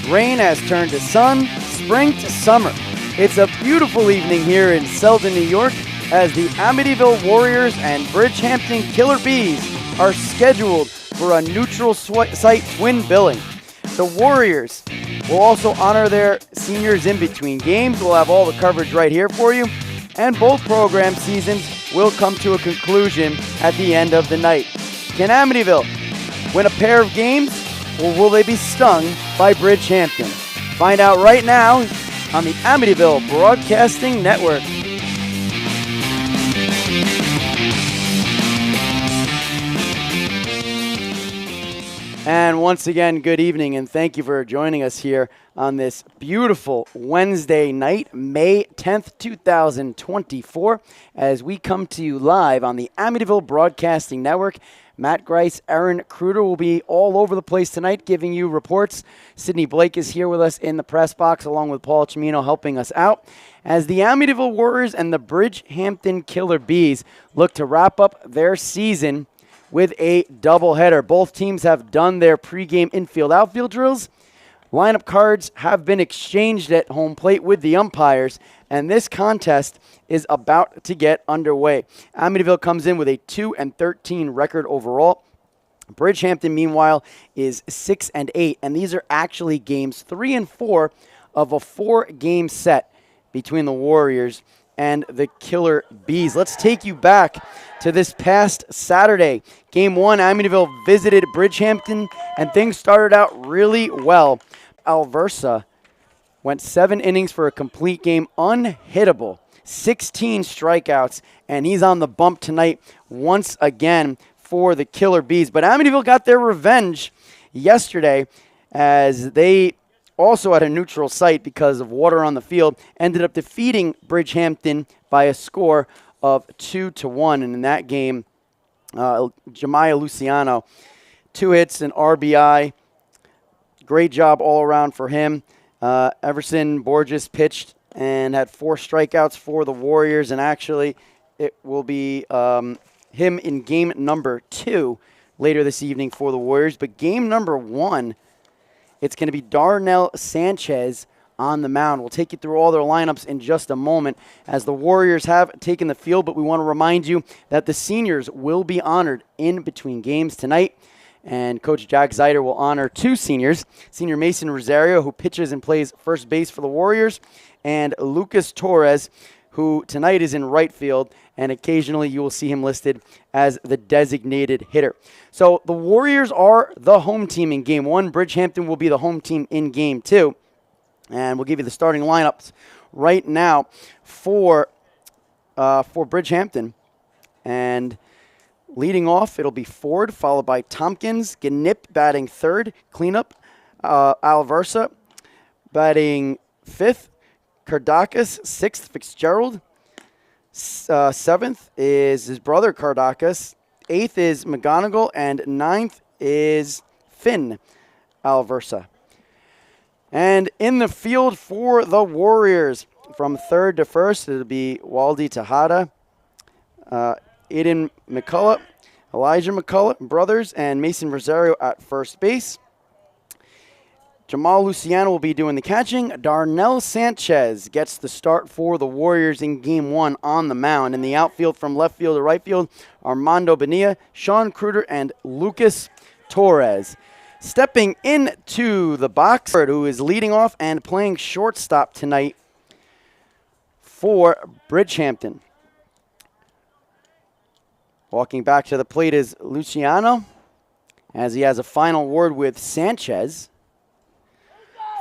Rain has turned to sun, spring to summer. It's a beautiful evening here in Selden, New York, as the Amityville Warriors and Bridgehampton Killer Bees are scheduled for a neutral site twin billing. The Warriors will also honor their seniors in between games. We'll have all the coverage right here for you. And both program seasons will come to a conclusion at the end of the night. Can Amityville win a pair of games, or will they be stung by Bridgehampton? Find out right now on the Amityville Broadcasting Network. And once again, good evening, and thank you for joining us here on this beautiful Wednesday night, May 10th, 2024, as we come to you live on the Amityville Broadcasting Network. Matt Grice, Aaron Kruder will be all over the place tonight giving you reports. Sydney Blake is here with us in the press box along with Paul Cimino helping us out as the Amityville Warriors and the Bridgehampton Killer Bees look to wrap up their season with a doubleheader. Both teams have done their pregame infield-outfield drills. Lineup cards have been exchanged at home plate with the umpires, and this contest is about to get underway. Amityville comes in with a 2-13 record overall. Bridgehampton, meanwhile, is 6-8, and these are actually games 3 and 4 of a 4-game set between the Warriors and the Killer Bees. Let's take you back to this past Saturday. Game 1, Amityville visited Bridgehampton, and things started out really well. Alversa went 7 innings for a complete game, unhittable, 16 strikeouts, and he's on the bump tonight once again for the Killer Bees. But Amityville got their revenge yesterday as they also at a neutral site because of water on the field, ended up defeating Bridgehampton by a score of 2-1. And in that game, Jemiah Luciano, 2 hits, an RBI. Great job all around for him. Everson Borges pitched and had 4 strikeouts for the Warriors. And actually, it will be him in game number 2 later this evening for the Warriors. But game number 1, it's going to be Darnell Sanchez on the mound. We'll take you through all their lineups in just a moment as the Warriors have taken the field, but we want to remind you that the seniors will be honored in between games tonight, and Coach Jack Zeiter will honor 2 seniors, senior Mason Rosario, who pitches and plays first base for the Warriors, and Lucas Torres, who tonight is in right field, and occasionally you will see him listed as the designated hitter. So the Warriors are the home team in Game 1. Bridgehampton will be the home team in Game 2. And we'll give you the starting lineups right now for Bridgehampton. And leading off, it'll be Ford, followed by Tompkins, Gnip batting third, cleanup, Alversa batting fifth, Kardakis, sixth, Fitzgerald. 7th is his brother Kardakis. 8th is McGonigal, and 9th is Finn Alversa. And in the field for the Warriors, from third to first, it'll be Waldy Tejada, Aiden McCullough, Elijah McCullough, brothers, and Mason Rosario at first base. Jamal Luciano will be doing the catching. Darnell Sanchez gets the start for the Warriors in Game 1 on the mound. In the outfield from left field to right field, Armando Bonilla, Sean Kruder, and Lucas Torres. Stepping into the box, who is leading off and playing shortstop tonight for Bridgehampton. Walking back to the plate is Luciano, as he has a final word with Sanchez.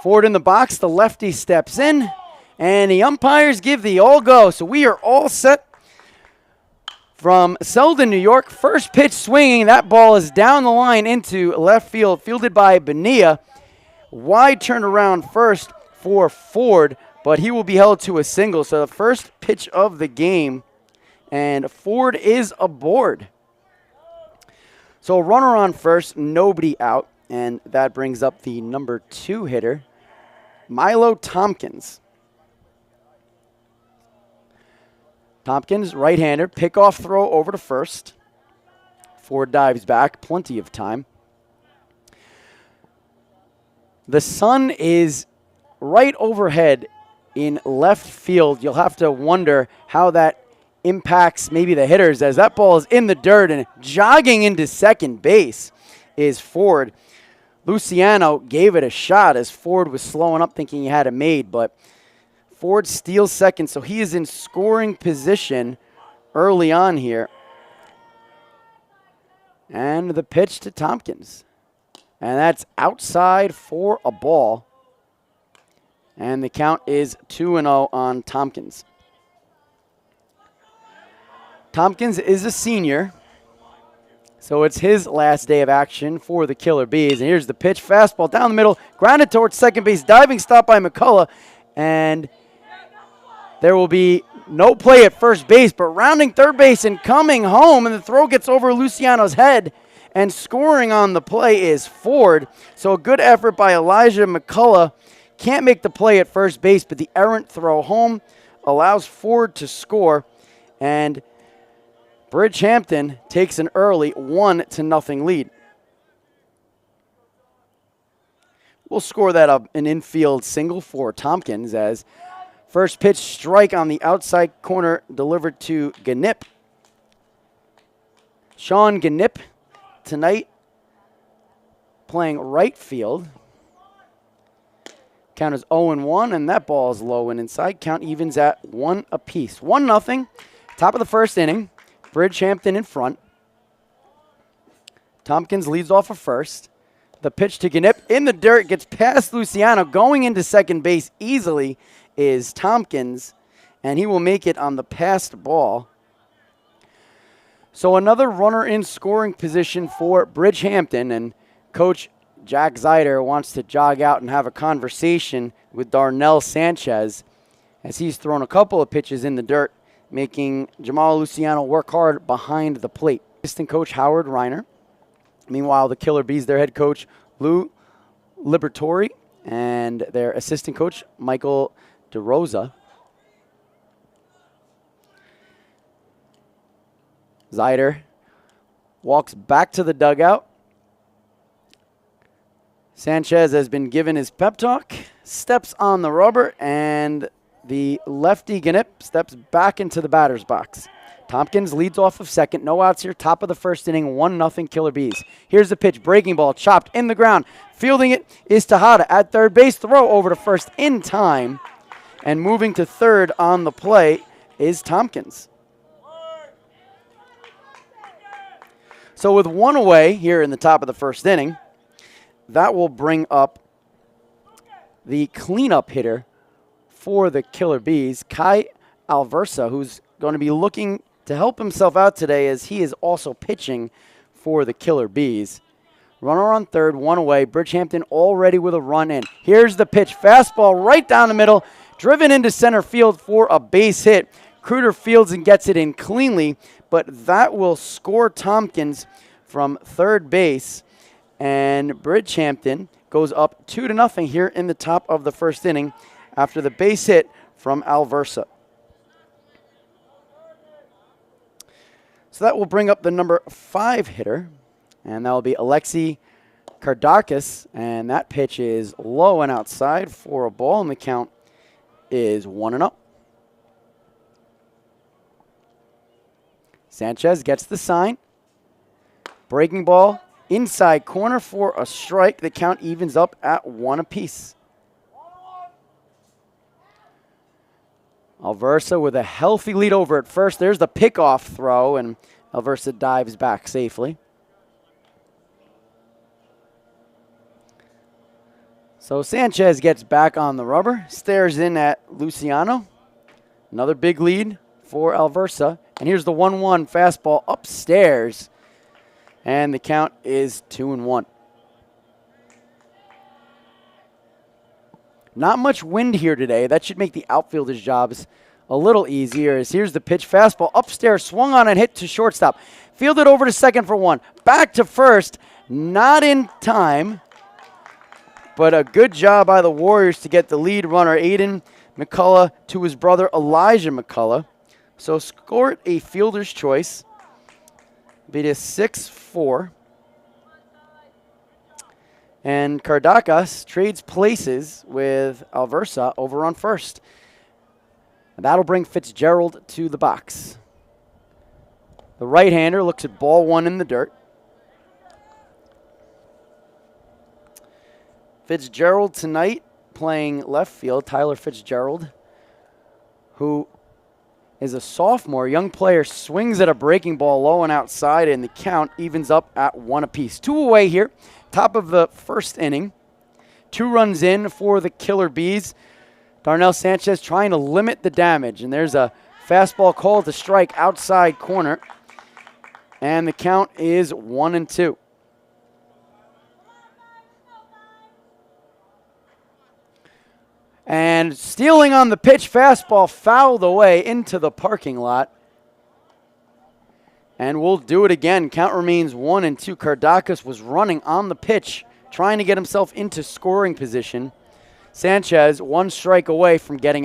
Ford in the box, the lefty steps in, and the umpires give the all-go. So we are all set from Selden, New York. First pitch swinging. That ball is down the line into left field, fielded by Bonilla. Wide turnaround first for Ford, but he will be held to a single. So the first pitch of the game, and Ford is aboard. So a runner on first, nobody out, and that brings up the number 2 hitter, Milo Tompkins. Tompkins, right-hander, pickoff throw over to first. Ford dives back, plenty of time. The sun is right overhead in left field. You'll have to wonder how that impacts maybe the hitters, as that ball is in the dirt, and jogging into second base is Ford. Luciano gave it a shot as Ford was slowing up thinking he had it made, but Ford steals second, so he is in scoring position early on here. And the pitch to Tompkins. And that's outside for a ball. And the count is 2-0 on Tompkins. Tompkins is a senior, so it's his last day of action for the Killer Bees. And here's the pitch, fastball down the middle, grounded towards second base, diving stop by McCullough, and there will be no play at first base, but rounding third base and coming home, and the throw gets over Luciano's head, and scoring on the play is Ford. So a good effort by Elijah McCullough. Can't make the play at first base, but the errant throw home allows Ford to score, and Bridgehampton takes an early 1-0 lead. We'll score that up an infield single for Tompkins as first pitch strike on the outside corner delivered to Ganip. Sean Ganip tonight playing right field. Count is 0-1, and that ball is low and inside. Count evens at 1 apiece. 1-0, top of the first inning. Bridgehampton in front. Tompkins leads off of first. The pitch to Ganip in the dirt, gets past Luciano. Going into second base easily is Tompkins, and he will make it on the passed ball. So another runner in scoring position for Bridgehampton, and Coach Jack Zeider wants to jog out and have a conversation with Darnell Sanchez as he's thrown a couple of pitches in the dirt, making Jamal Luciano work hard behind the plate. Assistant coach Howard Reiner. Meanwhile, the Killer Bees, their head coach Lou Libertori, and their assistant coach Michael DeRosa. Zeider walks back to the dugout. Sanchez has been given his pep talk, steps on the rubber, and the lefty Ganip steps back into the batter's box. Tompkins leads off of second. No outs here. Top of the first inning. 1-0 Killer Bees. Here's the pitch. Breaking ball. Chopped in the ground. Fielding it is Tejada at third base. Throw over to first in time. And moving to third on the play is Tompkins. So with one away here in the top of the first inning, that will bring up the cleanup hitter for the Killer Bees, Kai Alversa, who's going to be looking to help himself out today as he is also pitching for the Killer Bees. Runner on third, one away. Bridgehampton already with a run in. Here's the pitch. Fastball right down the middle, driven into center field for a base hit. Kruger fields and gets it in cleanly, but that will score Tompkins from third base. And Bridgehampton goes up 2-0 here in the top of the first inning after the base hit from Alversa. So that will bring up the number 5 hitter, and that will be Alexei Kardarkis, and that pitch is low and outside for a ball, and the count is 1-0. Sanchez gets the sign. Breaking ball inside corner for a strike. The count evens up at 1 apiece. Alversa with a healthy lead over at first. There's the pickoff throw, and Alversa dives back safely. So Sanchez gets back on the rubber, stares in at Luciano. Another big lead for Alversa. And here's the 1-1 fastball upstairs. And the count is 2-1. Not much wind here today. That should make the outfielders' jobs a little easier. As here's the pitch. Fastball upstairs, swung on and hit to shortstop. Fielded over to second for one. Back to first. Not in time. But a good job by the Warriors to get the lead runner, Aiden McCullough, to his brother, Elijah McCullough. So scored a fielder's choice. Beat a 6-4. And Kardakas trades places with Alversa over on first. And that'll bring Fitzgerald to the box. The right-hander looks at ball one in the dirt. Fitzgerald tonight playing left field. Tyler Fitzgerald, who is a sophomore, young player, swings at a breaking ball low and outside, and the count evens up at 1 apiece. 2 away here, top of the first inning. 2 runs in for the Killer Bees. Darnell Sanchez trying to limit the damage, and there's a fastball called to strike outside corner, and the count is 1-2. And stealing on the pitch, fastball fouled away into the parking lot. And we'll do it again. Count remains 1-2. Kardakas was running on the pitch, trying to get himself into scoring position. Sanchez 1 strike away from getting out.